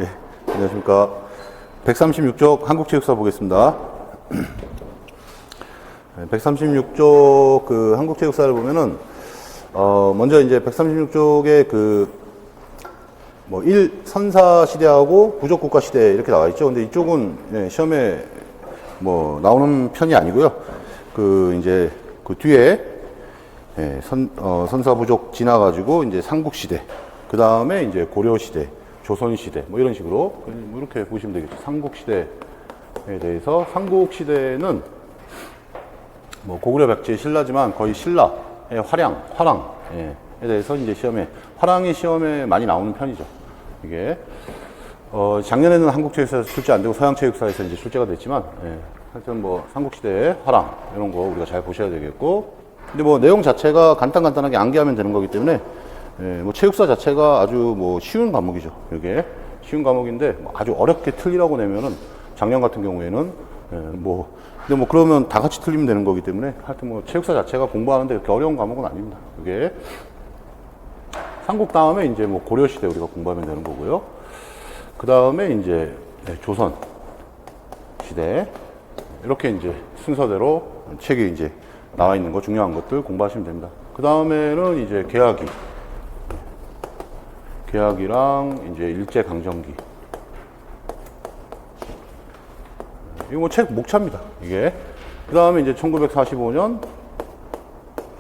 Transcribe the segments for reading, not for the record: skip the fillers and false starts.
예, 안녕하십니까. 136쪽 한국체육사 보겠습니다. 136쪽 그 한국체육사를 보면은, 먼저 이제 136쪽에 뭐 1 선사 시대하고 부족국가 시대 이렇게 나와 있죠. 근데 이쪽은 예, 시험에 뭐 나오는 편이 아니고요. 이제 그 뒤에 예, 선사 부족 지나가지고 이제 삼국시대, 그 다음에 이제 고려시대, 조선시대, 뭐 이런 식으로 이렇게 보시면 되겠죠. 삼국시대에 대해서, 삼국시대는 뭐 고구려 백제 신라지만 거의 신라의 화랑에 대해서 이제 화랑이 시험에 많이 나오는 편이죠. 이게 작년에는 한국체육사에서 출제 안 되고 서양체육사에서 이제 출제가 됐지만, 예, 하여튼 뭐 삼국시대의 화랑 이런 거 우리가 잘 보셔야 되겠고, 근데 뭐 내용 자체가 간단하게 암기하면 되는 거기 때문에, 예, 뭐 체육사 자체가 아주 뭐 쉬운 과목이죠. 이게 쉬운 과목인데 뭐 아주 어렵게 틀리라고 내면은, 작년 같은 경우에는 예, 근데 뭐 그러면 다 같이 틀리면 되는 거기 때문에, 하여튼 뭐 체육사 자체가 공부하는데 그렇게 어려운 과목은 아닙니다. 이게 삼국 다음에 이제 뭐 고려시대 우리가 공부하면 되는 거고요. 그 다음에 이제 조선 시대, 이렇게 이제 순서대로 책에 이제 나와 있는 거, 중요한 것들 공부하시면 됩니다. 그 다음에는 이제 계약이랑 이제 일제강점기. 이거 뭐 책 목차입니다, 이게. 그 다음에 이제 1945년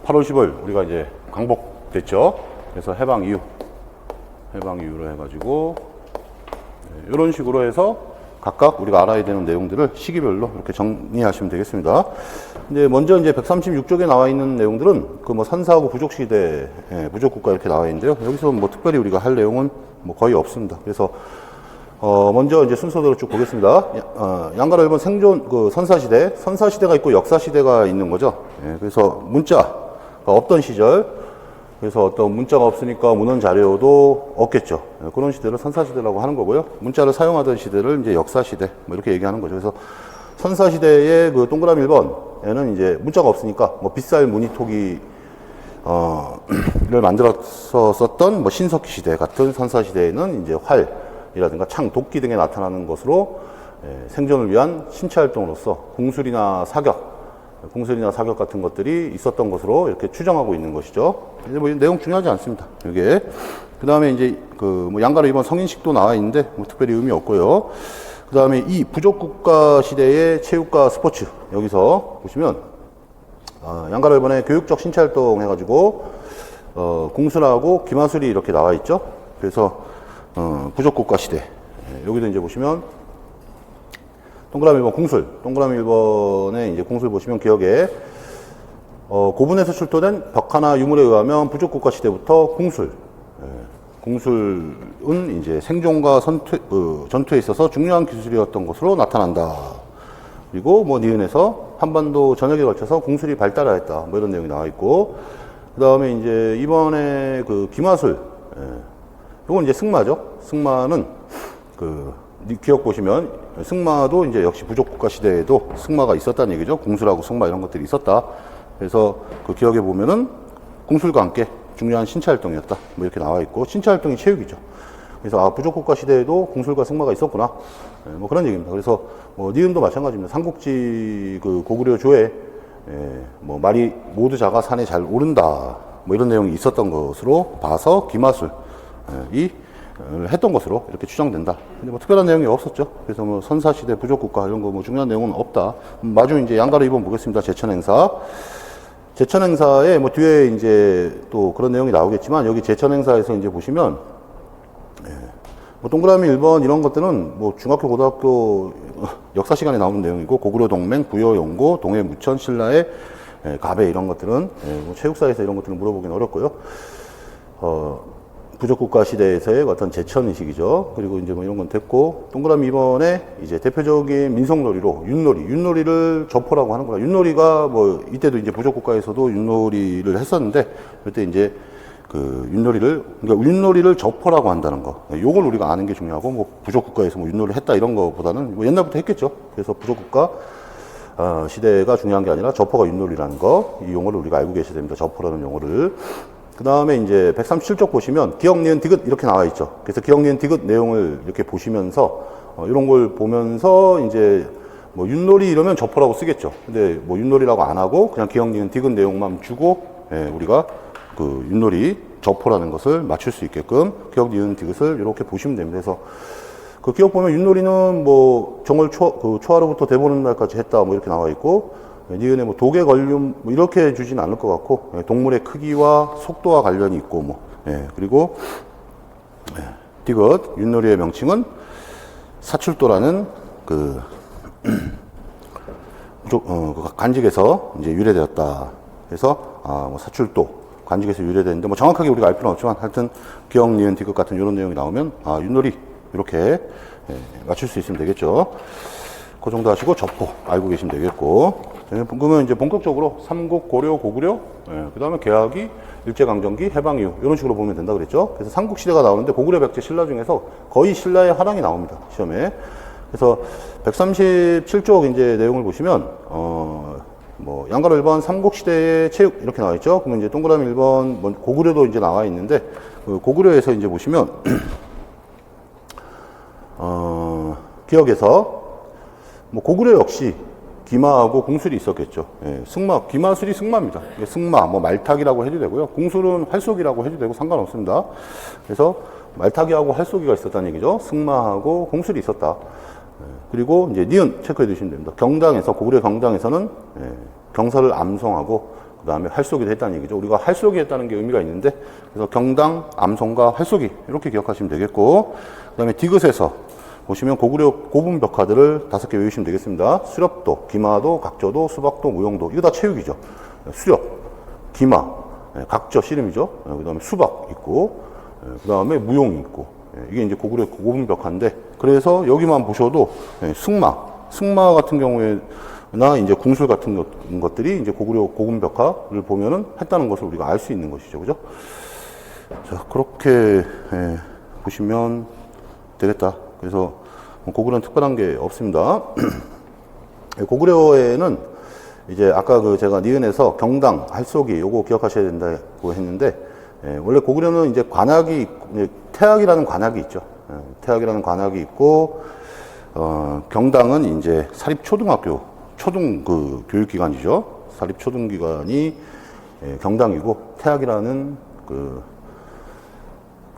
8월 10일 우리가 이제 광복됐죠. 그래서 해방 이후로 해가지고 이런 식으로 해서 각각 우리가 알아야 되는 내용들을 시기별로 이렇게 정리하시면 되겠습니다. 근데 먼저 이제 136쪽에 나와 있는 내용들은 그 뭐 선사하고 부족시대, 부족국가 이렇게 나와 있는데요. 여기서 뭐 특별히 우리가 할 내용은 뭐 거의 없습니다. 그래서 먼저 이제 순서대로 쭉 보겠습니다. 양가로 1번 생존, 선사시대가 있고 역사시대가 있는 거죠. 예, 그래서 문자가 없던 시절, 그래서 어떤 문자가 없으니까 문헌 자료도 없겠죠. 예, 그런 시대를 선사시대라고 하는 거고요. 문자를 사용하던 시대를 이제 역사시대, 뭐 이렇게 얘기하는 거죠. 그래서 선사시대의 그 동그라미 1번에는 이제 문자가 없으니까 뭐 빗살 무늬토기, 를 만들어서 썼던 뭐 신석기 시대 같은 선사시대에는 이제 활이라든가 창, 도끼 등에 나타나는 것으로 생존을 위한 신체 활동으로서 공술이나 사격 같은 것들이 있었던 것으로 이렇게 추정하고 있는 것이죠. 이제 뭐 내용 중요하지 않습니다. 이게. 그 다음에 이제 뭐 양가로 2번 성인식도 나와 있는데 뭐 특별히 의미 없고요. 그 다음에 이 부족국가 시대의 체육과 스포츠. 여기서 보시면, 양가로 1번에 교육적 신체 활동 해가지고, 공술하고 기마술이 이렇게 나와 있죠. 그래서, 부족국가 시대. 여기도 이제 보시면, 동그라미 1번 공술. 동그라미 1번에 이제 공술 보시면 기억에, 고분에서 출토된 벽화나 유물에 의하면 부족국가 시대부터 공술은 이제 생존과 전투에 있어서 중요한 기술이었던 것으로 나타난다. 그리고 뭐 니은에서 한반도 전역에 걸쳐서 공술이 발달하였다. 뭐 이런 내용이 나와 있고, 그 다음에 이제 이번에 그 기마술, 이건 이제 승마죠. 승마는 기억 보시면 승마도 이제 역시 부족국가 시대에도 승마가 있었다는 얘기죠. 공술하고 승마 이런 것들이 있었다. 그래서 그 기억에 보면은 공술과 함께 중요한 신체 활동이었다. 뭐 이렇게 나와 있고, 신체 활동이 체육이죠. 그래서 부족국가 시대에도 공술과 승마가 있었구나. 뭐 그런 얘기입니다. 그래서 뭐 니은도 마찬가지입니다. 삼국지 그 고구려 조에 뭐 말이 모두 작아 산에 잘 오른다. 뭐 이런 내용이 있었던 것으로 봐서 기마술이 했던 것으로 이렇게 추정된다. 근데 뭐 특별한 내용이 없었죠. 그래서 뭐 선사시대, 부족국가 이런 거 뭐 중요한 내용은 없다. 마주 이제 양가로 2번 보겠습니다. 제천행사에 뭐 뒤에 이제 또 그런 내용이 나오겠지만, 여기 제천행사에서 이제 보시면, 뭐 동그라미 1번 이런 것들은 뭐 중학교, 고등학교 역사 시간에 나오는 내용이고, 고구려 동맹, 부여 용고, 동해 무천, 신라의 가배 이런 것들은 뭐 체육사에서 이런 것들은 물어보기는 어렵고요. 부족국가 시대에서의 어떤 제천의식이죠. 그리고 이제 뭐 이런 건 됐고, 동그라미 2번에 이제 대표적인 민속놀이로 윷놀이를 저포라고 하는구나. 윷놀이가 뭐 이때도 이제 부족국가에서도 윷놀이를 했었는데, 그때 이제 그러니까 윷놀이를 저포라고 한다는 거. 요걸 우리가 아는 게 중요하고, 뭐 부족국가에서 뭐 윷놀이를 했다 이런 거보다는 뭐 옛날부터 했겠죠. 그래서 부족국가 시대가 중요한 게 아니라 저포가 윷놀이라는 거, 이 용어를 우리가 알고 계셔야 됩니다. 저포라는 용어를. 그 다음에 이제 137쪽 보시면 기억, 니은, 디귿 이렇게 나와 있죠. 그래서 기억, 니은, 디귿 내용을 이렇게 보시면서 이런 걸 보면서 이제 뭐 윷놀이 이러면 저포라고 쓰겠죠. 근데 뭐 윷놀이라고 안 하고 그냥 기억, 니은, 디귿 내용만 주고 우리가 그 윷놀이 저포라는 것을 맞출 수 있게끔 기억, 니은, 디귿을 이렇게 보시면 됩니다. 그래서 그 기억 보면 윷놀이는 뭐 정월 초하루부터 대보는 날까지 했다 뭐 이렇게 나와 있고, 니은에 뭐 독에 걸림 뭐 이렇게 주진 않을 것 같고, 동물의 크기와 속도와 관련이 있고 뭐 그리고 디귿 윷놀이의 명칭은 사출도라는 그 관직에서 이제 유래되었다. 그래서 뭐 사출도 관직에서 유래되는데 뭐 정확하게 우리가 알 필요는 없지만 하여튼 기억, 니은, 디귿 같은 이런 내용이 나오면 윷놀이 이렇게 맞출 수 있으면 되겠죠. 그 정도 하시고 접고 알고 계시면 되겠고, 그러면 이제 본격적으로 삼국, 고려, 고구려, 그 다음에 개화기, 일제강점기, 해방 이후 이런 식으로 보면 된다 그랬죠. 그래서 삼국시대가 나오는데 고구려, 백제, 신라 중에서 거의 신라의 화랑이 나옵니다, 시험에. 그래서 137쪽 이제 내용을 보시면 뭐 양가로 1번 삼국시대의 체육 이렇게 나와 있죠. 그러면 이제 동그라미 1번 뭐 고구려도 이제 나와 있는데, 그 고구려에서 이제 보시면 기억에서 뭐 고구려 역시 기마하고 궁술이 있었겠죠. 승마, 기마술이 승마입니다. 승마, 뭐 말타기라고 해도 되고요. 궁술은 활쏘기라고 해도 되고 상관없습니다. 그래서 말타기하고 활쏘기가 있었다는 얘기죠. 승마하고 궁술이 있었다. 그리고 이제 니은 체크해 두시면 됩니다. 경당에서, 고구려 경당에서는 경서를 암송하고 그 다음에 활쏘기도 했다는 얘기죠. 우리가 활쏘기 했다는 게 의미가 있는데, 그래서 경당, 암송과 활쏘기 이렇게 기억하시면 되겠고, 그 다음에 디귿에서 보시면 고구려 고분 벽화들을 5개 외우시면 되겠습니다. 수렵도, 기마도, 각저도, 수박도, 무용도. 이거 다 체육이죠. 수렵, 기마, 각저 씨름이죠. 그 다음에 수박 있고, 그 다음에 무용이 있고. 이게 이제 고구려 고분 벽화인데, 그래서 여기만 보셔도 승마 같은 경우에나 이제 궁술 같은 것들이 이제 고구려 고분 벽화를 보면은 했다는 것을 우리가 알 수 있는 것이죠. 그죠? 자, 그렇게 보시면 되겠다. 그래서 고구려는 특별한 게 없습니다. 고구려에는 이제 아까 그 제가 니은에서 경당, 활쏘기 요거 기억하셔야 된다고 했는데, 원래 고구려는 이제 관악이, 태학이라는 관악이 있죠. 태학이라는 관악이 있고, 경당은 이제 사립초등학교, 초등 그 교육기관이죠. 사립초등기관이 경당이고, 태학이라는 그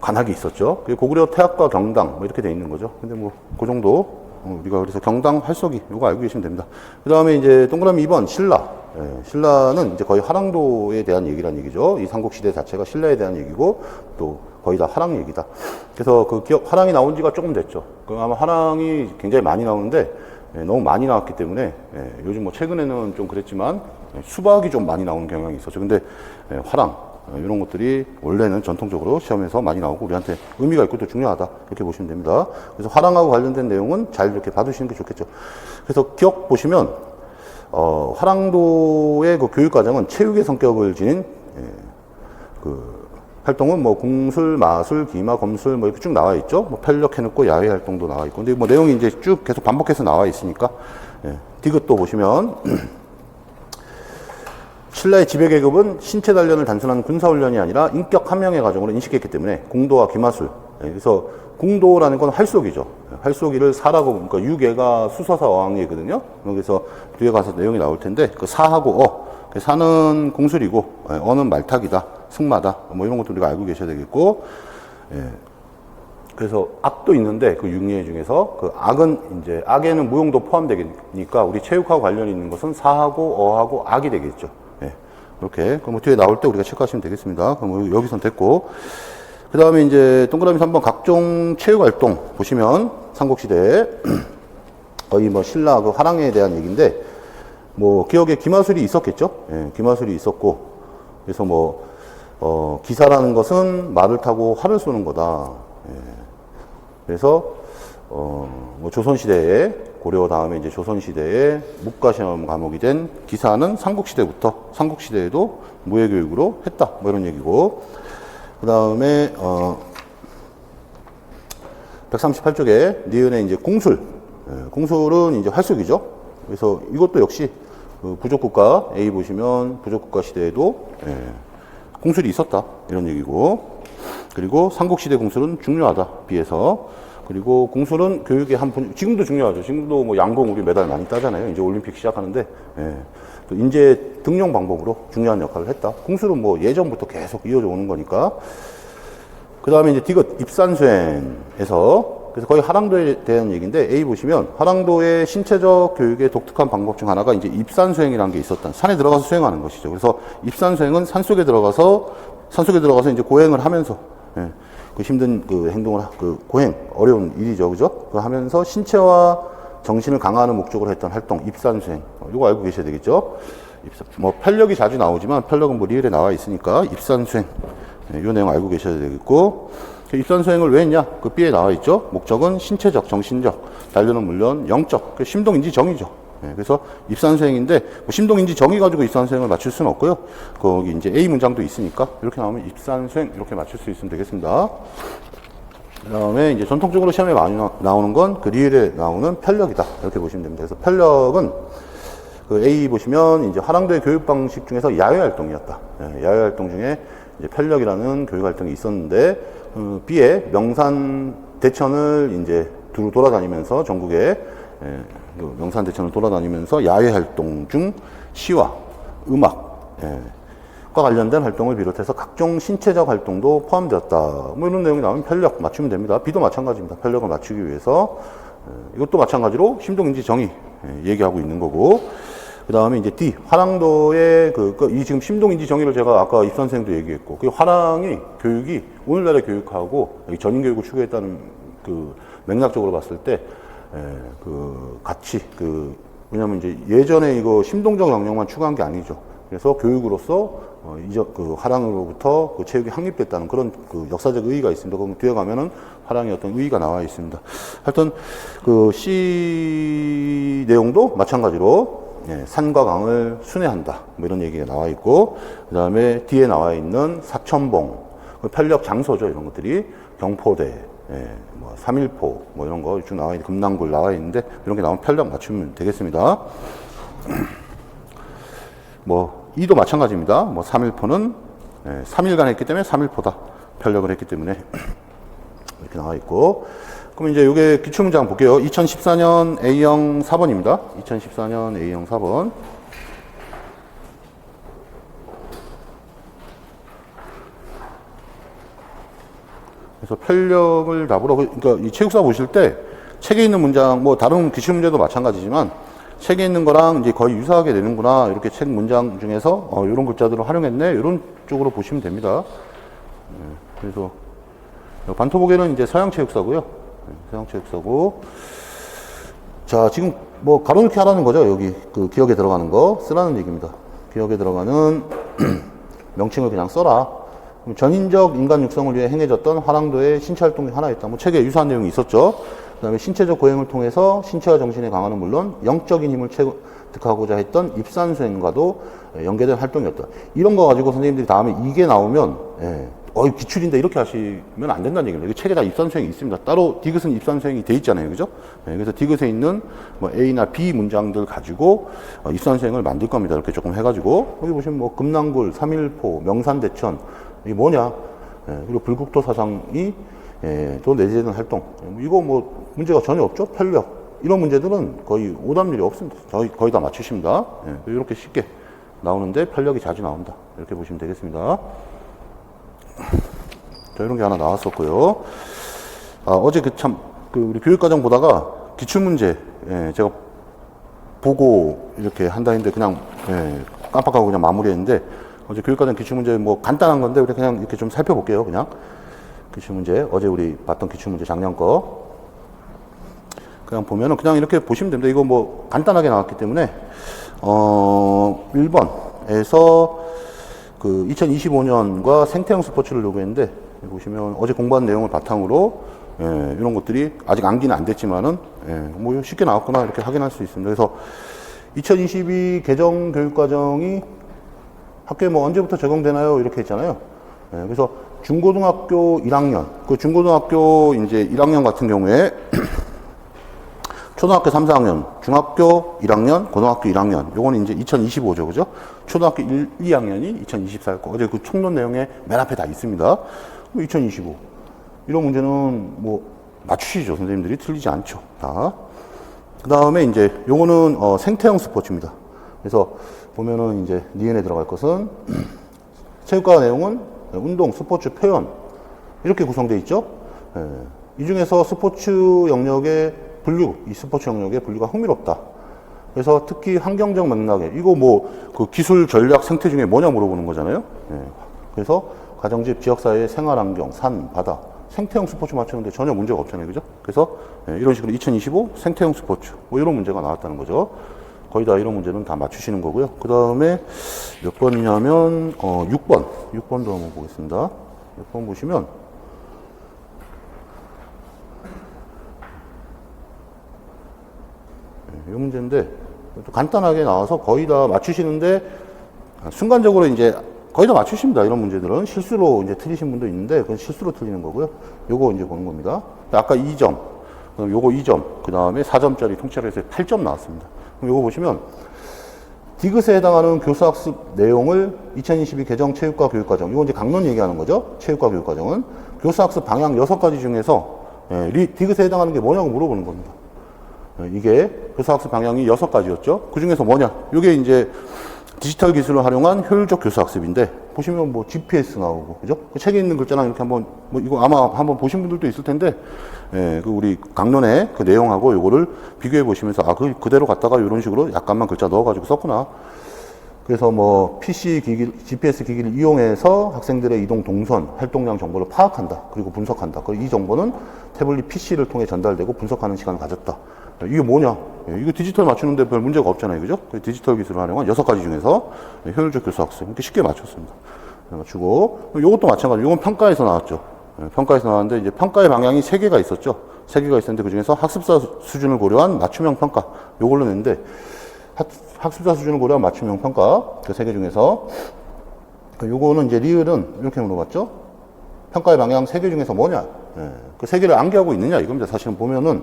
관악이 있었죠. 고구려 태학과 경당 뭐 이렇게 돼 있는 거죠. 근데 뭐 그 정도 우리가 그래서 경당, 활쏘기 요거 알고 계시면 됩니다. 그 다음에 이제 동그라미 2번 신라. 신라는 이제 거의 화랑도에 대한 얘기란 얘기죠. 이 삼국시대 자체가 신라에 대한 얘기고 또 거의 다 화랑 얘기다. 그래서 그 화랑이 나온 지가 조금 됐죠. 아마 화랑이 굉장히 많이 나오는데 너무 많이 나왔기 때문에 요즘 뭐 최근에는 좀 그랬지만 수박이 좀 많이 나오는 경향이 있었죠. 근데 화랑 이런 것들이 원래는 전통적으로 시험에서 많이 나오고 우리한테 의미가 있고 또 중요하다 이렇게 보시면 됩니다. 그래서 화랑하고 관련된 내용은 잘 이렇게 봐두시는 게 좋겠죠. 그래서 기억 보시면 화랑도의 그 교육과정은 체육의 성격을 지닌 그 활동은 뭐 궁술, 마술, 기마, 검술 뭐 이렇게 쭉 나와 있죠. 뭐 편력해놓고 야외 활동도 나와 있고, 근데 뭐 내용이 이제 쭉 계속 반복해서 나와 있으니까. 디귿도 보시면 신라의 지배계급은 신체 단련을 단순한 군사훈련이 아니라 인격 함양의 과정으로 인식했기 때문에 궁도와 기마술, 그래서 궁도라는 건 활쏘기죠. 활쏘기를 사라고, 그러니까 유괴가 수서사 어항이거든요. 그래서 뒤에 가서 내용이 나올 텐데, 그 사하고 사는 궁술이고, 어는 말타기다, 승마다, 뭐 이런 것도 우리가 알고 계셔야 되겠고, 그래서 악도 있는데 그 육례 중에서 그 악은 이제 악에는 무용도 포함되니까 우리 체육하고 관련이 있는 것은 사하고 어하고 악이 되겠죠. 이렇게. 그럼 뒤에 나올 때 우리가 체크하시면 되겠습니다. 그럼 여기선 됐고. 그 다음에 이제 동그라미 3번 각종 체육활동 보시면 삼국시대 거의 뭐 신라 그 화랑에 대한 얘기인데, 뭐 기억에 기마술이 있었겠죠. 기마술이 있었고, 그래서 뭐 기사라는 것은 말을 타고 활을 쏘는 거다. 그래서 뭐 조선시대에 고려 다음에 이제 조선시대에 문과시험 과목이 된 기사는 삼국시대부터 삼국시대에도 무예교육으로 했다. 뭐 이런 얘기고. 그 다음에 138쪽에 니은에 이제 궁술. 궁술은 이제 활쏘기죠. 그래서 이것도 역시 그 부족국가 A 보시면 부족국가 시대에도 공술이 있었다 이런 얘기고, 그리고 삼국시대 공술은 중요하다 B에서. 그리고 공술은 교육의 한 분, 지금도 중요하죠. 지금도 뭐 양궁 우리 메달 많이 따잖아요. 이제 올림픽 시작하는데, 예. 또 인재 등용 방법으로 중요한 역할을 했다. 공술은 뭐 예전부터 계속 이어져 오는 거니까. 그 다음에 이제 디귿 입산수행에서, 그래서 거의 하랑도에 대한 얘기인데, A 보시면 하랑도의 신체적 교육의 독특한 방법 중 하나가 이제 입산수행이라는 게 있었다. 산에 들어가서 수행하는 것이죠. 그래서 입산수행은 산속에 들어가서 이제 고행을 하면서, 예. 그 힘든 그 행동을, 그 고행, 어려운 일이죠. 그죠? 그거 하면서 신체와 정신을 강화하는 목적으로 했던 활동, 입산수행. 이거 알고 계셔야 되겠죠? 뭐, 편력이 자주 나오지만, 편력은 뭐 리을에 나와 있으니까, 입산수행. 이 내용 알고 계셔야 되겠고, 입산수행을 왜 했냐? 그 B에 나와 있죠? 목적은 신체적, 정신적, 단련은 물론 영적, 그 심동인지 정의죠. 그래서 입산수행인데, 뭐 심동인지 정의 가지고 입산수행을 맞출 수는 없고요. 거기 이제 A 문장도 있으니까, 이렇게 나오면 입산수행, 이렇게 맞출 수 있으면 되겠습니다. 그 다음에 이제 전통적으로 시험에 많이 나오는 건 그 리을에 나오는 편력이다. 이렇게 보시면 됩니다. 그래서 편력은 그 A 보시면 이제 하랑도의 교육 방식 중에서 야외 활동이었다. 야외 활동 중에 이제 편력이라는 교육 활동이 있었는데, B의 명산 대천을 이제 두루 돌아다니면서 전국에 명산 대천을 돌아다니면서 야외 활동 중 시와 음악, 과 관련된 활동을 비롯해서 각종 신체적 활동도 포함되었다. 뭐 이런 내용이 나오면 편력 맞추면 됩니다. B도 마찬가지입니다. 편력을 맞추기 위해서 이것도 마찬가지로 심동인지 정의 얘기하고 있는 거고, 그 다음에 이제 D 화랑도의 이 지금 심동인지 정의를 제가 아까 입선생도 얘기했고, 그 화랑이 교육이 오늘날의 교육하고 전인 교육을 추구했다는 그 맥락적으로 봤을 때 같이 왜냐면 이제 예전에 이거 심동적 영역만 추구한 게 아니죠. 그래서 교육으로서 그 화랑으로부터 그 체육이 확립됐다는 그런 그 역사적 의의가 있습니다. 그럼 뒤에 가면은 화랑의 어떤 의의가 나와 있습니다. 하여튼 그 C 내용도 마찬가지로 산과 강을 순회한다. 뭐 이런 얘기가 나와 있고, 그 다음에 D에 나와 있는 사천봉, 편력 장소죠. 이런 것들이 경포대, 뭐 삼일포, 뭐 이런 거 쭉 나와 있는 금낭굴 나와 있는데, 이런 게 나오면 편력 맞추면 되겠습니다. 뭐 E도 마찬가지입니다. 뭐 3일포는 3일간 했기 때문에 3일포다. 편력을 했기 때문에 이렇게 나와 있고, 그럼 이제 이게 기출문장 볼게요. 2014년 A형 4번입니다. 2014년 A형 4번. 그래서 편력을 답으로, 그러니까 이 체육사 보실 때 책에 있는 문장, 뭐 다른 기출문제도 마찬가지지만 책에 있는 거랑 이제 거의 유사하게 되는구나. 이렇게 책 문장 중에서 이런 글자들을 활용했네. 이런 쪽으로 보시면 됩니다. 그래서 반토복에는 이제 서양 체육사고요. 서양 체육사고. 자, 지금 뭐 가로넣기 하라는 거죠. 여기 그 기억에 들어가는 거 쓰라는 얘기입니다. 기억에 들어가는 명칭을 그냥 써라. 전인적 인간 육성을 위해 행해졌던 화랑도의 신체 활동 중 하나였다. 뭐 책에 유사한 내용이 있었죠. 그 다음에 신체적 고행을 통해서 신체와 정신의 강화는 물론 영적인 힘을 체득하고자 했던 입산수행과도 연계된 활동이었다. 이런 거 가지고 선생님들이 다음에 이게 나오면 기출인데 이렇게 하시면 안 된다는 얘기입니다. 책에 다 입산수행이 있습니다. 따로 디귿은 입산수행이 돼 있잖아요. 그죠? 그래서 디귿에 있는 뭐 A나 B 문장들 가지고 입산수행을 만들 겁니다. 이렇게 조금 해가지고 여기 보시면 뭐 금낭굴, 삼일포, 명산대천 이게 뭐냐? 그리고 불국토 사상이 또 내재되는 활동. 이거 뭐 문제가 전혀 없죠? 편력. 이런 문제들은 거의 오답률이 없습니다. 거의 다 맞추십니다. 이렇게 쉽게 나오는데 편력이 자주 나온다. 이렇게 보시면 되겠습니다. 자, 이런 게 하나 나왔었고요. 어제 우리 교육과정 보다가 기출문제, 제가 보고 이렇게 한다 했는데 그냥, 깜빡하고 그냥 마무리했는데, 어제 교육과정 기출문제 뭐 간단한 건데, 우리 그냥 이렇게 좀 살펴볼게요, 그냥. 기출문제. 어제 우리 봤던 기출문제 작년 거. 그냥 보면은 그냥 이렇게 보시면 됩니다. 이거 뭐 간단하게 나왔기 때문에, 1번에서 그 2025년과 생태형 스포츠를 요구했는데, 보시면 어제 공부한 내용을 바탕으로 이런 것들이 아직 암기는 안 됐지만은 뭐 쉽게 나왔구나 이렇게 확인할 수 있습니다. 그래서 2022 개정 교육과정이 학교에 뭐 언제부터 적용되나요? 이렇게 했잖아요. 그래서 중고등학교 1학년, 그 중고등학교 이제 1학년 같은 경우에 초등학교 3, 4학년, 중학교 1학년, 고등학교 1학년. 요거는 이제 2025죠. 그죠? 초등학교 1, 2학년이 2024일 거. 어제 그 총론 내용에 맨 앞에 다 있습니다. 2025. 이런 문제는 뭐 맞추시죠. 선생님들이 틀리지 않죠. 다. 그 다음에 이제 요거는 생태형 스포츠입니다. 그래서 보면은 이제 니은에 들어갈 것은 체육과 내용은 운동, 스포츠, 표현 이렇게 구성되어 있죠. 예. 이 중에서 스포츠 영역의 분류, 이 스포츠 영역의 분류가 흥미롭다. 그래서 특히 환경적 맥락에 이거 뭐 그 기술, 전략, 생태 중에 뭐냐 물어보는 거잖아요. 예. 그래서 가정집, 지역사회의 생활환경, 산, 바다, 생태형 스포츠 맞추는데 전혀 문제가 없잖아요. 그죠? 그래서 예, 이런 식으로 2025 생태형 스포츠 뭐 이런 문제가 나왔다는 거죠. 거의 다 이런 문제는 다 맞추시는 거고요. 그 다음에 몇 번이냐면 6번. 6번도 한번 보겠습니다. 6번 보시면 이 문제인데 또 간단하게 나와서 거의 다 맞추시는데 순간적으로 이제 거의 다 맞추십니다. 이런 문제들은 실수로 이제 틀리신 분도 있는데 그건 실수로 틀리는 거고요. 요거 이제 보는 겁니다. 아까 2점, 요거 2점, 그 다음에 4점짜리 통째로 해서 8점 나왔습니다. 그럼 요거 보시면 디귿에 해당하는 교수학습 내용을 2022 개정 체육과 교육과정, 이거 이제 강론 얘기하는 거죠. 체육과 교육과정은 교수학습 방향 6가지 중에서 디귿에 해당하는 게 뭐냐고 물어보는 겁니다. 이게 교수학습 방향이 6가지였죠. 그 중에서 뭐냐? 이게 이제 디지털 기술을 활용한 효율적 교수학습인데 보시면 뭐 GPS 나오고 그죠? 그 책에 있는 글자랑 이렇게 한번 뭐 이거 아마 한번 보신 분들도 있을 텐데 예, 그 우리 강론의 그 내용하고 요거를 비교해 보시면서 아, 그대로 갖다가 이런 식으로 약간만 글자 넣어가지고 썼구나. 그래서 뭐 PC 기기, GPS 기기를 이용해서 학생들의 이동 동선, 활동량 정보를 파악한다. 그리고 분석한다. 그리고 이 정보는 태블릿 PC를 통해 전달되고 분석하는 시간을 가졌다. 이게 뭐냐? 이거 디지털 맞추는데 별 문제가 없잖아요. 그죠? 디지털 기술을 활용한 6가지 중에서 효율적 교수학습. 이렇게 쉽게 맞췄습니다. 맞추고, 요것도 마찬가지로, 이건 평가에서 나왔죠. 평가에서 나왔는데, 이제 평가의 방향이 3개가 있었죠. 3개가 있었는데, 그 중에서 학습사 수준을 고려한 맞춤형 평가. 요걸로 냈는데, 학습사 수준을 고려한 맞춤형 평가. 그 3개 중에서, 요거는 이제 리을은 이렇게 물어봤죠. 평가의 방향 3개 중에서 뭐냐? 그 3개를 암기하고 있느냐? 이겁니다. 사실은 보면은,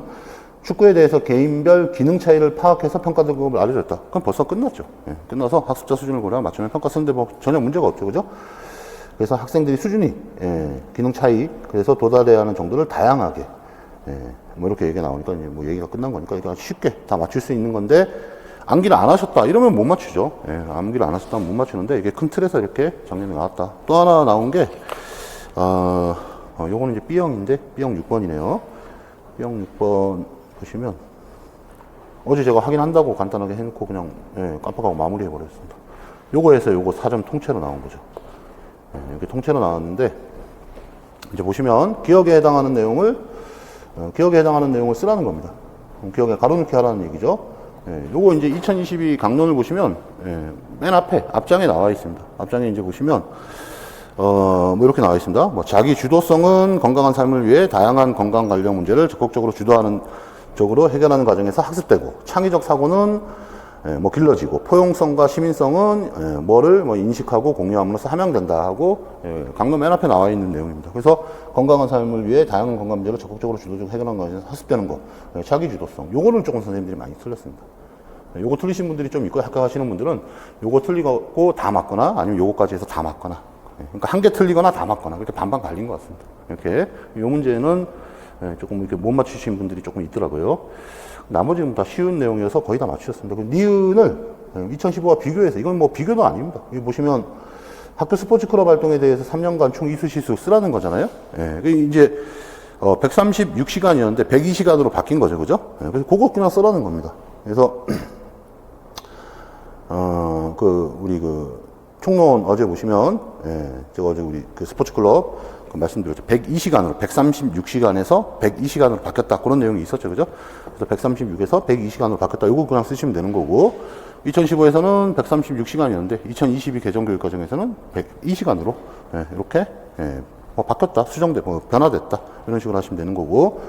축구에 대해서 개인별 기능 차이를 파악해서 평가 등급을 알려줬다. 그럼 벌써 끝났죠. 예, 끝나서 학습자 수준을 고려한 맞춤형 평가 쓰는데 뭐 전혀 문제가 없죠. 그죠? 그래서 학생들이 수준이, 기능 차이, 그래서 도달해야 하는 정도를 다양하게, 뭐 이렇게 얘기가 나오니까 이제 뭐 얘기가 끝난 거니까 이거 쉽게 다 맞출 수 있는 건데, 암기를 안 하셨다. 이러면 못 맞추죠. 암기를 안 하셨다면 못 맞추는데, 이게 큰 틀에서 이렇게 정리가 나왔다. 또 하나 나온 게, 요거는 이제 B형인데, B형 6번이네요. B형 6번. 보시면 어제 제가 확인한다고 간단하게 해놓고 그냥 깜빡하고 마무리해 버렸습니다. 요거에서 요거 4점 통째로 나온 거죠. 이렇게 통째로 나왔는데 이제 보시면 기억에 해당하는 내용을 쓰라는 겁니다. 기억에 가로넣기 하라는 얘기죠. 요거 이제 2022 강론을 보시면 맨 앞에 앞장에 나와 있습니다. 앞장에 이제 보시면 뭐 이렇게 나와 있습니다. 뭐 자기 주도성은 건강한 삶을 위해 다양한 건강 관련 문제를 적극적으로 주도하는 쪽으로 해결하는 과정에서 학습되고, 창의적 사고는 뭐 길러지고, 포용성과 시민성은 뭐를 뭐 인식하고 공유함으로써 함양된다 하고 강론 맨 앞에 나와 있는 내용입니다. 그래서 건강한 삶을 위해 다양한 건강 문제를 적극적으로 주도적으로 해결하는 과정에서 학습되는 거, 자기 주도성. 요거는 조금 선생님들이 많이 틀렸습니다. 요거 틀리신 분들이 좀 있고 합격하시는 분들은 요거 틀리고 다 맞거나 아니면 요거까지 해서 다 맞거나, 그러니까 한 개 틀리거나 다 맞거나 그렇게 반반 갈린 것 같습니다. 이렇게 요 문제는 조금 이렇게 못 맞추신 분들이 조금 있더라고요. 나머지는 다 쉬운 내용이어서 거의 다 맞추셨습니다. 니은을 2015와 비교해서, 이건 뭐 비교도 아닙니다. 여기 보시면 학교 스포츠 클럽 활동에 대해서 3년간 총 이수시수 쓰라는 거잖아요. 이제 136시간이었는데 102시간으로 바뀐 거죠. 그죠? 그래서 그거 그냥 쓰라는 겁니다. 그래서 우리 총론 어제 보시면 제가 어제 우리 그 스포츠 클럽 말씀드렸죠. 102시간으로, 136시간에서 102시간으로 바뀌었다. 그런 내용이 있었죠. 그죠? 그래서 136에서 102시간으로 바뀌었다. 이거 그냥 쓰시면 되는 거고, 2015에서는 136시간이었는데, 2022 개정 교육 과정에서는 102시간으로, 이렇게, 바뀌었다. 변화됐다. 이런 식으로 하시면 되는 거고,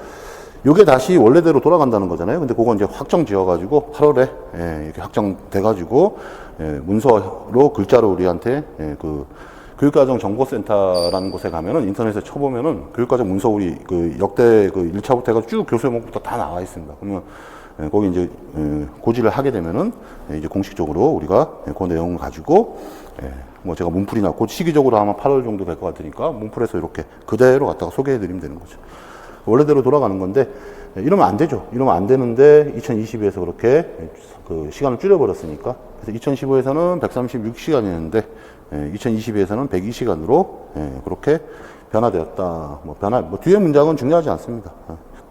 요게 다시 원래대로 돌아간다는 거잖아요. 근데 그거 이제 확정 지어가지고, 8월에, 이렇게 확정돼가지고, 문서로, 글자로 우리한테, 교육과정 정보센터라는 곳에 가면은 인터넷에 쳐보면은 교육과정 문서울이 그 역대 그 1차부터 해가 쭉 교수 제목부터 다 나와 있습니다. 그러면 거기 이제 고지를 하게 되면은 이제 공식적으로 우리가 그 내용을 가지고 뭐 제가 문풀이나 곧 시기적으로 아마 8월 정도 될 것 같으니까 문풀에서 이렇게 그대로 갖다가 소개해 드리면 되는 거죠. 원래대로 돌아가는 건데 이러면 안 되죠. 이러면 안 되는데 2022에서 그렇게 그 시간을 줄여버렸으니까 그래서 2015에서는 136시간이었는데 2022에서는 102시간으로 그렇게 변화되었다. 뭐 뒤에 문장은 중요하지 않습니다.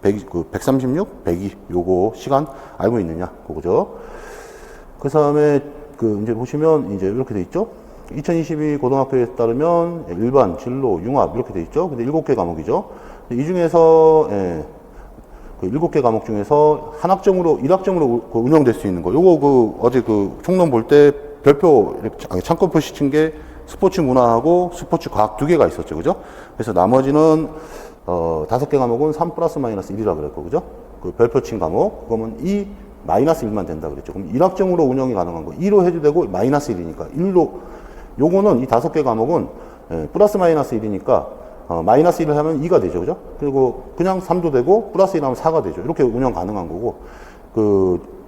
136, 102 요거 시간 알고 있느냐 그거죠. 그 다음에 그 이제 보시면 이제 이렇게 돼 있죠. 2022 고등학교에 따르면 일반, 진로, 융합 이렇게 돼 있죠. 근데 7개 과목이죠. 이 중에서 그 7개 과목 중에서 한 학점으로 1학점으로 운영될 수 있는 거. 요거 그 어제 그 총론 볼 때 별표 창건표 시친 게 스포츠 문화하고 스포츠 과학 2개가 있었죠. 그죠? 그래서 나머지는 5개 과목은 3 플러스 마이너스 1이라 그랬고, 그죠? 그 별표 친 과목, 그러면 2 마이너스 1만 된다 그랬죠. 그럼 1학점으로 운영이 가능한 거. 2로 해도 되고, 마이너스 1이니까. 1로, 요거는 이 5개 과목은 플러스 마이너스 1이니까, 마이너스 1을 하면 2가 되죠. 그죠? 그리고 그냥 3도 되고, 플러스 1 하면 4가 되죠. 이렇게 운영 가능한 거고, 그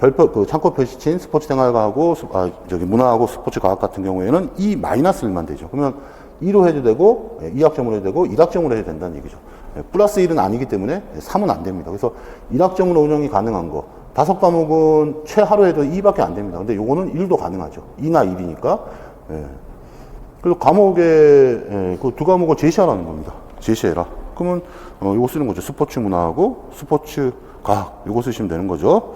창고 표시친 스포츠 생활과하고, 문화하고 스포츠 과학 같은 경우에는 2 마이너스 1만 되죠. 그러면 2로 해도 되고, 2학점으로 해도 되고, 1학점으로 해도 된다는 얘기죠. 플러스 1은 아니기 때문에 3은 안 됩니다. 그래서 1학점으로 운영이 가능한 거. 5과목은 최하로 해도 2밖에 안 됩니다. 근데 요거는 1도 가능하죠. 2나 1이니까. 그리고 과목에, 그 2과목을 제시하라는 겁니다. 제시해라. 그러면, 요거 쓰는 거죠. 스포츠 문화하고 스포츠 과학. 요거 쓰시면 되는 거죠.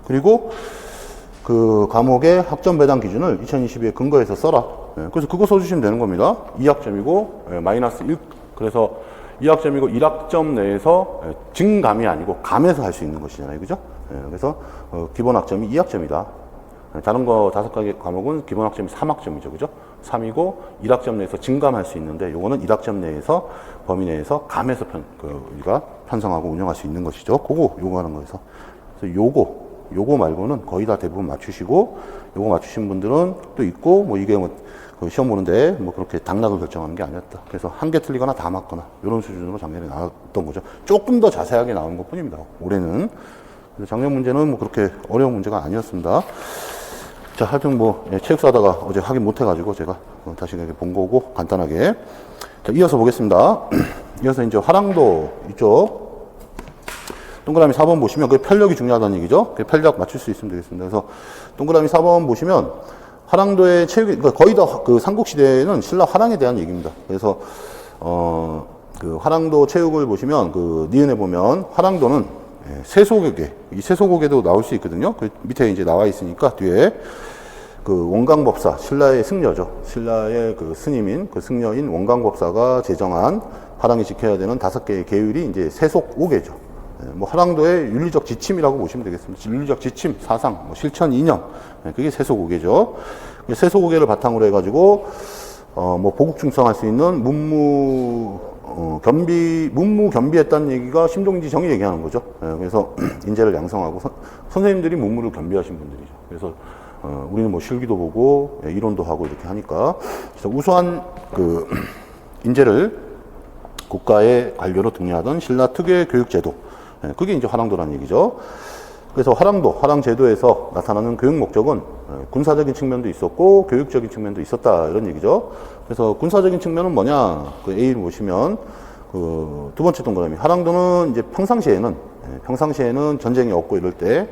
그리고 그 과목의 학점 배당 기준을 2022에 근거해서 써라. 그래서 그거 써주시면 되는 겁니다. 2학점이고, 마이너스 1. 그래서 2학점이고 1학점 내에서 증감이 아니고 감에서 할 수 있는 것이잖아요. 그죠? 그래서 기본 학점이 2학점이다. 다른 거 5가지 과목은 기본 학점이 3학점이죠. 그죠? 3이고 1학점 내에서 증감할 수 있는데 요거는 1학점 내에서 범위 내에서 감에서 우리가 편성하고 운영할 수 있는 것이죠. 그거 요구하는 거에서. 그래서 요거 말고는 거의 다 대부분 맞추시고, 요거 맞추신 분들은 또 있고, 뭐 이게 뭐 시험 보는데 뭐 그렇게 당락을 결정하는 게 아니었다. 그래서 한 개 틀리거나 다 맞거나 이런 수준으로 작년에 나왔던 거죠. 조금 더 자세하게 나온 것 뿐입니다. 올해는. 그래서 작년 문제는 뭐 그렇게 어려운 문제가 아니었습니다. 자, 하여튼 뭐 체육사 하다가 어제 확인 못 해가지고 제가 다시 이렇게 본 거고 간단하게. 자, 이어서 보겠습니다. 이어서 이제 화랑도 이쪽. 동그라미 4번 보시면 그 편력이 중요하다는 얘기죠. 그 편력 맞출 수 있으면 되겠습니다. 그래서 동그라미 4번 보시면 화랑도의 체육이, 그러니까 거의 다 그 삼국시대에는 신라 화랑에 대한 얘기입니다. 그래서, 그 화랑도 체육을 보시면 그 니은에 보면 화랑도는 세소고개, 이 세소고개도 나올 수 있거든요. 그 밑에 이제 나와 있으니까 뒤에 그 원광법사, 신라의 승려죠. 신라의 그 스님인, 그 승려인 원광법사가 제정한 화랑이 지켜야 되는 5개의 계율이 이제 세속오개죠. 뭐 화랑도의 윤리적 지침이라고 보시면 되겠습니다. 윤리적 지침, 사상, 뭐 실천 이념, 그게 세속오개죠. 세속오개를 바탕으로 해가지고 뭐 보국충성할 수 있는 문무 겸비했다는 얘기가 심동지 정이 얘기하는 거죠. 그래서 인재를 양성하고 선생님들이 문무를 겸비하신 분들이죠. 그래서 우리는 뭐 실기도 보고 이론도 하고 이렇게 하니까 그래서 우수한 그 인재를 국가의 관료로 등려하던 신라 특유의 교육제도, 그게 이제 화랑도라는 얘기죠. 그래서 화랑제도에서 나타나는 교육 목적은 군사적인 측면도 있었고 교육적인 측면도 있었다 이런 얘기죠. 그래서 군사적인 측면은 뭐냐? 그 A를 보시면 그 두 번째 동그라미 화랑도는 이제 평상시에는 전쟁이 없고 이럴 때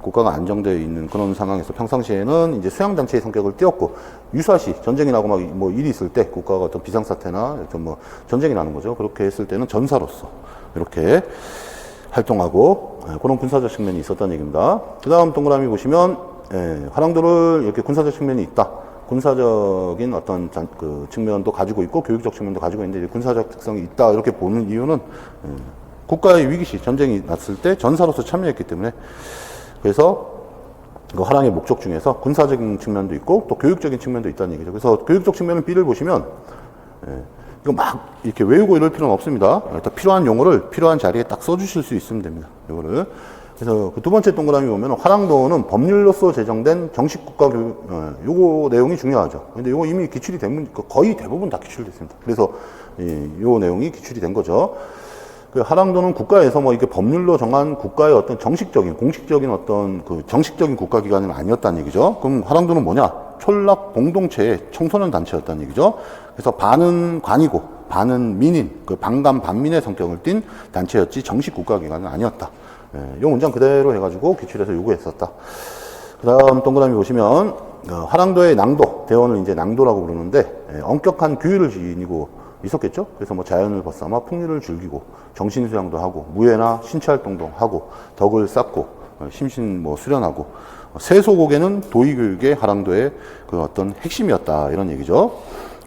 국가가 안정되어 있는 그런 상황에서 평상시에는 이제 수양단체의 성격을 띄었고 유사시 전쟁이 나고 막 뭐 일이 있을 때 국가가 어떤 비상사태나 어떤 뭐 전쟁이 나는 거죠. 그렇게 했을 때는 전사로서 이렇게 활동하고 그런 군사적 측면이 있었다는 얘기입니다. 그 다음 동그라미 보시면 화랑도를 이렇게 군사적 측면이 있다. 군사적인 어떤 그 측면도 가지고 있고 교육적 측면도 가지고 있는데 군사적 특성이 있다 이렇게 보는 이유는 국가의 위기시 전쟁이 났을 때 전사로서 참여했기 때문에 그래서 그 화랑의 목적 중에서 군사적인 측면도 있고 또 교육적인 측면도 있다는 얘기죠. 그래서 교육적 측면은 B를 보시면 이거 막 이렇게 외우고 이럴 필요는 없습니다. 일단 필요한 용어를 필요한 자리에 딱 써주실 수 있으면 됩니다. 이거를. 그래서 그 두 번째 동그라미 보면 화랑도는 법률로서 제정된 정식 국가교육, 요거 내용이 중요하죠. 근데 요거 이미 기출이 된, 거의 대부분 다 기출됐습니다. 그래서 요 내용이 기출이 된 거죠. 그 화랑도는 국가에서 뭐 이게 법률로 정한 국가의 어떤 정식적인, 공식적인 어떤 그 정식적인 국가기관은 아니었다는 얘기죠. 그럼 화랑도는 뭐냐? 촌락 공동체의 청소년 단체였다는 얘기죠. 그래서 반은 관이고, 반은 민인, 그 반간 반민의 성격을 띤 단체였지 정식 국가기관은 아니었다. 이 문장 그대로 해가지고 기출에서 요구했었다. 그 다음 동그라미 보시면, 화랑도의 낭도, 대원을 이제 낭도라고 부르는데, 엄격한 규율을 지니고 있었겠죠? 그래서 뭐 자연을 벗삼아 풍류를 즐기고, 정신수양도 하고, 무예나 신체활동도 하고, 덕을 쌓고, 심신 뭐 수련하고, 세소고개는 도의교육의 화랑도의 그 어떤 핵심이었다. 이런 얘기죠.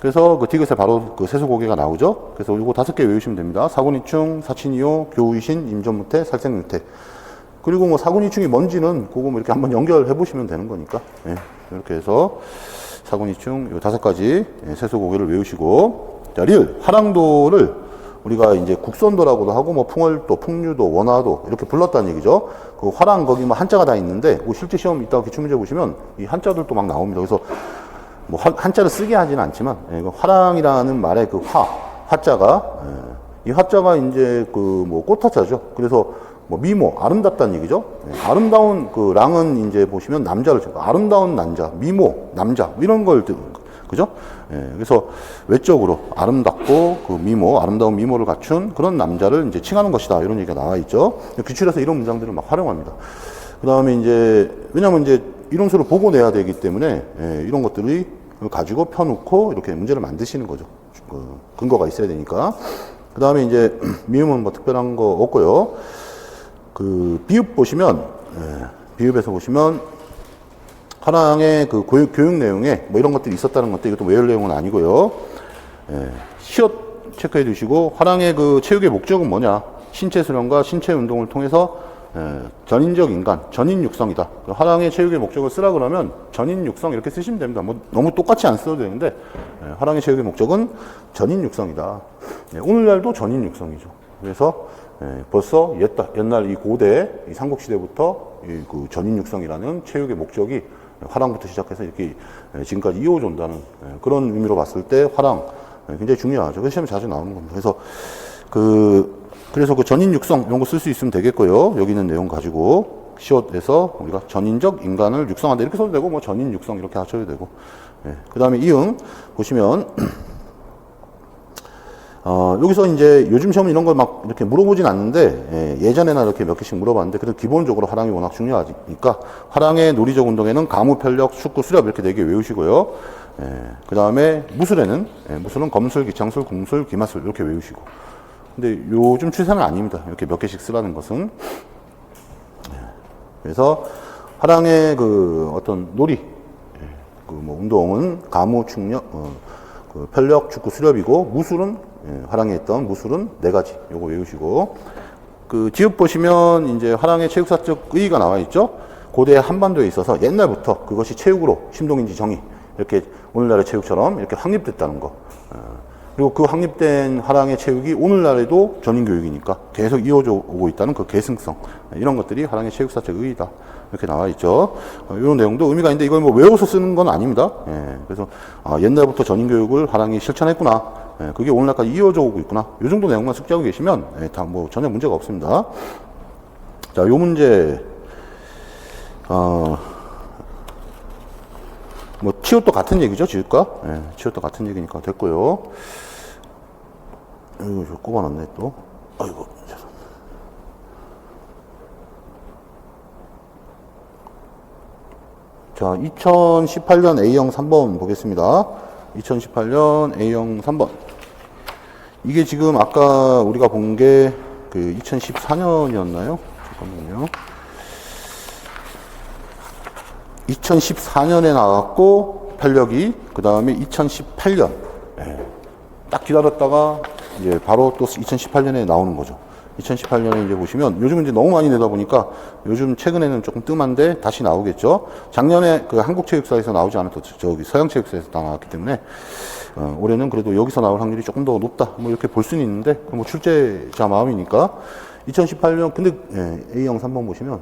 그래서 그 디귿에 바로 그 세소고개가 나오죠. 그래서 요거 5개 외우시면 됩니다. 사군이충, 사친이요, 교우이신, 임전무태, 살생유태. 그리고 뭐 사군이충이 뭔지는 그거 뭐 이렇게 한번 연결해 보시면 되는 거니까. 예, 이렇게 해서 사군이충 요 5가지 세소고개를 외우시고, 자, 화랑도를 우리가 이제 국선도라고도 하고, 뭐 풍월도, 풍류도, 원화도 이렇게 불렀다는 얘기죠. 그 화랑 거기 뭐 한자가 다 있는데, 뭐 실제 시험 이따가 기출문제 보시면 이 한자들도 막 나옵니다. 그래서 뭐 한자를 쓰게 하지는 않지만, 화랑이라는 말의 그 화자가, 이 화자가 이제 그 뭐 꽃화자죠. 그래서 뭐 미모, 아름답다는 얘기죠. 아름다운 그 랑은 이제 보시면 남자를 줘. 아름다운 남자, 미모, 남자, 이런 걸 그죠? 그래서 외적으로 아름답고 그 미모, 아름다운 미모를 갖춘 그런 남자를 이제 칭하는 것이다. 이런 얘기가 나와 있죠. 기출에서 이런 문장들을 막 활용합니다. 그 다음에 이제, 왜냐면 이제 이론서를 보고 내야 되기 때문에, 이런 것들이 가지고 펴놓고 이렇게 문제를 만드시는 거죠. 근거가 있어야 되니까. 그 다음에 이제, 미음은 뭐 특별한 거 없고요. 그, 비읍 보시면, 비읍에서 보시면, 화랑의 그 교육 내용에 뭐 이런 것들이 있었다는 것도 이것도 외울 내용은 아니고요. 시옷 체크해 두시고, 화랑의 그 체육의 목적은 뭐냐? 신체 수련과 신체 운동을 통해서 전인적 인간, 전인 육성이다. 화랑의 체육의 목적을 쓰라 그러면 전인 육성 이렇게 쓰시면 됩니다. 뭐 너무 똑같이 안 써도 되는데, 화랑의 체육의 목적은 전인 육성이다. 오늘날도 전인 육성이죠. 그래서 벌써 옛날 이 고대 이 삼국시대부터 그 전인 육성이라는 체육의 목적이 화랑부터 시작해서 이렇게 지금까지 이어져 온다는 그런 의미로 봤을 때 화랑 굉장히 중요하죠. 그래서 시험에 자주 나오는 겁니다. 그래서 그 전인 육성 이런 거 쓸 수 있으면 되겠고요. 여기 있는 내용 가지고 시옷에서 우리가 전인적 인간을 육성한다 이렇게 써도 되고, 뭐 전인 육성 이렇게 하셔도 되고. 그 다음에 이응 보시면 여기서 이제 요즘 시험 이런 걸 막 이렇게 물어보진 않는데, 예전에나 이렇게 몇 개씩 물어봤는데, 그래도 기본적으로 화랑이 워낙 중요하니까, 화랑의 논리적 운동에는 가무, 편력, 축구, 수렵 이렇게 4개 외우시고요. 그 다음에 무술에는, 무술은 검술, 기창술, 궁술, 기마술 이렇게 외우시고. 근데 요즘 추세는 아닙니다. 이렇게 몇 개씩 쓰라는 것은. 그래서 화랑의 그 어떤 놀이, 그 뭐 운동은 가무, 축력, 그 편력, 축구, 수렵이고, 무술은 화랑에 있던 무술은 4가지 요거 외우시고, 그 지읍 보시면 이제 화랑의 체육사적 의의가 나와 있죠. 고대 한반도에 있어서 옛날부터 그것이 체육으로 심동인지 정의 이렇게 오늘날의 체육처럼 이렇게 확립됐다는 거. 그리고 그 확립된 화랑의 체육이 오늘날에도 전인교육이니까 계속 이어져 오고 있다는 그 계승성, 이런 것들이 화랑의 체육사적 의의다 이렇게 나와 있죠. 이런 내용도 의미가 있는데 이걸 뭐 외워서 쓰는 건 아닙니다. 그래서 옛날부터 전인교육을 화랑이 실천했구나, 그게 오늘날까지 이어져 오고 있구나, 이 정도 내용만 숙지하고 계시면 다 뭐 전혀 문제가 없습니다. 자, 요 문제 뭐 치읓도 같은 얘기죠, 지읒과. 치읓도 같은 얘기니까 됐고요. 이거 좀 꼽아놨네 또. 아이고, 죄송합니다. 자, 2018년 A형 3번 보겠습니다. 2018년 A형 3번. 이게 지금 아까 우리가 본 게 그 2014년이었나요? 잠깐만요. 2014년에 나왔고, 편력이, 그 다음에 2018년. 딱 기다렸다가, 이제 바로 또 2018년에 나오는 거죠. 2018년에 이제 보시면, 요즘 이제 너무 많이 내다 보니까, 요즘 최근에는 조금 뜸한데, 다시 나오겠죠. 작년에 그 한국체육사에서 나오지 않았던, 저기 서양체육사에서 다 나왔기 때문에, 올해는 그래도 여기서 나올 확률이 조금 더 높다. 뭐 이렇게 볼 수는 있는데, 뭐 출제자 마음이니까, 2018년, 근데, A형 3번 보시면,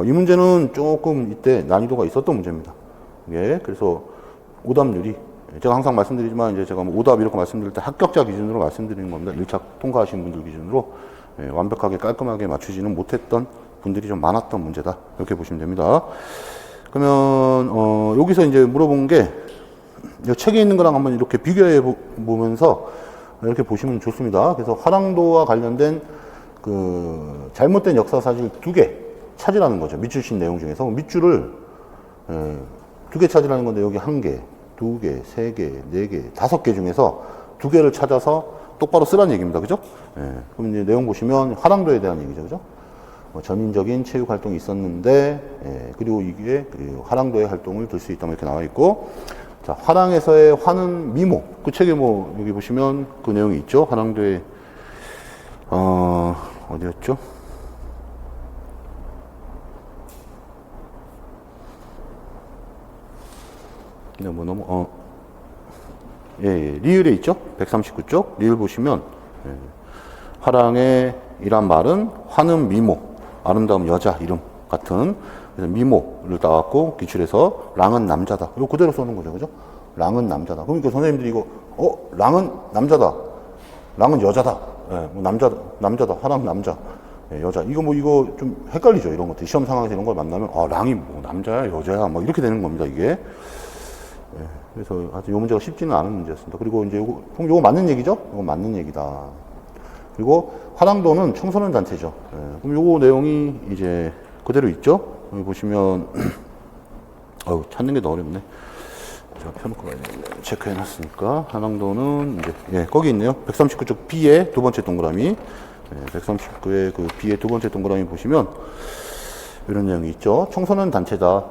이 문제는 조금 이때 난이도가 있었던 문제입니다. 예, 그래서 오답률이, 제가 항상 말씀드리지만, 이제 제가 뭐 오답 이렇게 말씀드릴 때 합격자 기준으로 말씀드리는 겁니다. 1차 통과하신 분들 기준으로 완벽하게 깔끔하게 맞추지는 못했던 분들이 좀 많았던 문제다. 이렇게 보시면 됩니다. 그러면, 여기서 이제 물어본 게, 책에 있는 거랑 한번 이렇게 비교해 보면서 이렇게 보시면 좋습니다. 그래서 화랑도와 관련된 그 잘못된 역사사실 2개 찾으라는 거죠. 밑줄 친 내용 중에서. 밑줄을 2개 찾으라는 건데 여기 1개, 2개, 3개, 4개, 5개 중에서 2개를 찾아서 똑바로 쓰라는 얘기입니다. 그죠? 그럼 이제 내용 보시면 화랑도에 대한 얘기죠. 그죠? 전인적인 체육 활동이 있었는데, 그리고 이게 화랑도의 활동을 들 수 있다. 이렇게 나와 있고, 자, 화랑에서의 화는 미모. 그 책에 뭐, 여기 보시면 그 내용이 있죠. 화랑도의, 어디였죠? 네, 뭐 너무, 리을에 있죠? 139쪽. 리을 보시면, 화랑의 이란 말은 화는 미모, 아름다운 여자 이름 같은, 그래서 미모를 따갖고 기출해서 랑은 남자다. 이거 그대로 써놓은 거죠. 그죠? 랑은 남자다. 그러니까 선생님들이 이거, 랑은 남자다. 랑은 여자다. 뭐 남자다. 화랑 남자. 여자. 이거 좀 헷갈리죠. 이런 것들. 시험 상황에서 이런 걸 만나면, 랑이 뭐 남자야, 여자야. 막 이렇게 되는 겁니다. 이게. 그래서 아주 요 문제가 쉽지는 않은 문제였습니다. 그리고 이제 그럼 요거 맞는 얘기죠? 이거 맞는 얘기다. 그리고 화랑도는 청소년 단체죠. 그럼 요거 내용이 이제 그대로 있죠? 여기 보시면, 찾는 게 더 어렵네. 제가 펴놓고 가야 되겠네. 체크해 놨으니까. 화랑도는 이제, 거기 있네요. 139쪽 B의 두 번째 동그라미. 139의 그 B의 두 번째 동그라미 보시면, 이런 내용이 있죠. 청소년 단체다.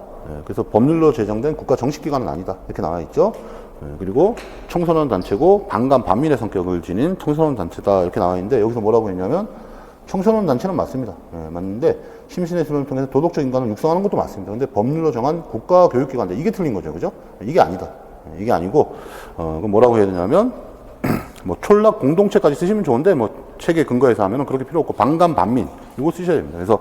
그래서 법률로 제정된 국가 정식기관은 아니다. 이렇게 나와 있죠. 그리고 청소년 단체고 반감 반민의 성격을 지닌 청소년 단체다. 이렇게 나와 있는데 여기서 뭐라고 했냐면 청소년 단체는 맞습니다. 맞는데 심신의 수련을 통해서 도덕적 인간을 육성하는 것도 맞습니다. 근데 법률로 정한 국가 교육기관 이게 틀린 거죠. 그죠? 이게 아니다. 이게 아니고 그럼 뭐라고 해야 되냐면 뭐 촌락 공동체까지 쓰시면 좋은데 뭐 책에 근거해서 하면은 그렇게 필요 없고 반감 반민 이거 쓰셔야 됩니다. 그래서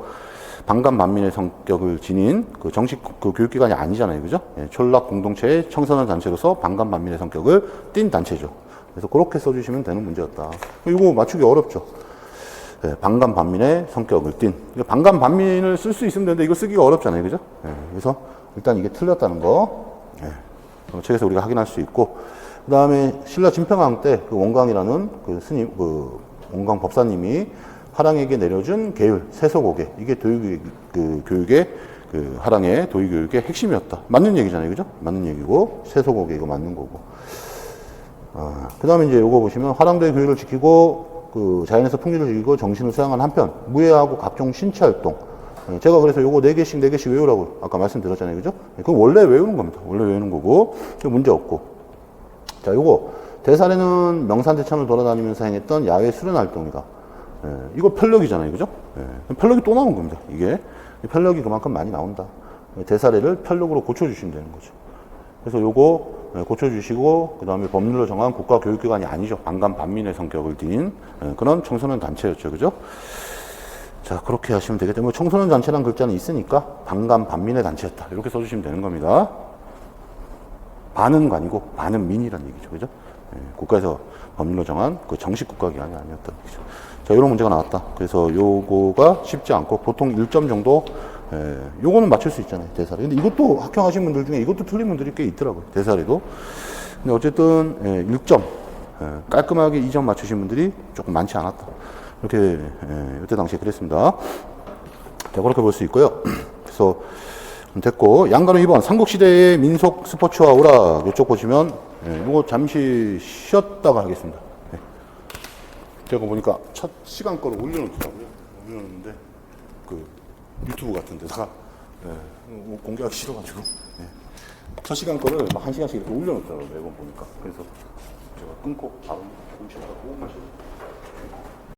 반감 반민의 성격을 지닌 그 정식 그 교육기관이 아니잖아요. 그죠? 촌락 공동체의 청소년 단체로서 반감 반민의 성격을 띈 단체죠. 그래서 그렇게 써주시면 되는 문제였다. 이거 맞추기 어렵죠. 반감 반민의 성격을 띤. 반감 반민을 쓸 수 있으면 되는데 이거 쓰기가 어렵잖아요. 그죠? 그래서 일단 이게 틀렸다는 거. 책에서 우리가 확인할 수 있고. 그 다음에 신라 진평왕 때 그 원광이라는 그 스님, 그 원광 법사님이 화랑에게 내려준 계율, 세속오계. 이게 교육의, 그 화랑의 도의교육의 핵심이었다. 맞는 얘기잖아요. 그죠? 맞는 얘기고, 세속오계 이거 맞는 거고. 그 다음에 이제 요거 보시면 화랑도의 교율을 지키고, 그 자연에서 풍류를 즐기고 정신을 수양한 한편, 무예하고 각종 신체 활동. 제가 그래서 요거 4개씩 외우라고 아까 말씀드렸잖아요. 그죠? 그거 원래 외우는 겁니다. 원래 외우는 거고, 문제 없고. 자, 요거. 대사례는 명산대천을 돌아다니면서 행했던 야외 수련 활동이다. 이거 편력이잖아요. 그죠? 편력이 또 나온 겁니다. 이게. 편력이 그만큼 많이 나온다. 대사례를 편력으로 고쳐주시면 되는 거죠. 그래서 요거 고쳐주시고, 그 다음에 법률로 정한 국가교육기관이 아니죠. 반감 반민의 성격을 띤 그런 청소년 단체였죠. 그죠? 자, 그렇게 하시면 되겠죠. 뭐 청소년 단체라는 글자는 있으니까 반감 반민의 단체였다. 이렇게 써주시면 되는 겁니다. 반은 관이고, 반은 민이라는 얘기죠. 그죠? 국가에서 법률로 정한 그 정식 국가기관이 아니었던 얘기죠. 자, 이런 문제가 나왔다. 그래서 요거가 쉽지 않고 보통 1점 정도, 요거는 맞출 수 있잖아요. 대사례. 근데 이것도 합격하신 분들 중에 이것도 틀린 분들이 꽤 있더라고요. 대사례도. 근데 어쨌든, 1점. 깔끔하게 2점 맞추신 분들이 조금 많지 않았다. 이렇게, 이때 당시에 그랬습니다. 자, 그렇게 볼 수 있고요. 그래서, 됐고. 양가로 2번. 삼국시대의 민속 스포츠와 오락. 이쪽 보시면, 요거 잠시 쉬었다가 하겠습니다. 제가 보니까 첫 시간 거를 올려놓더라고요. 올려놓는데, 그, 유튜브 같은 데다가, 공개하기 싫어가지고, 첫 시간 거를 막 1시간씩 이렇게 올려놓더라고요. 매번 보니까. 그래서 제가 끊고 바로 공시다가 5분만 쉬었어요.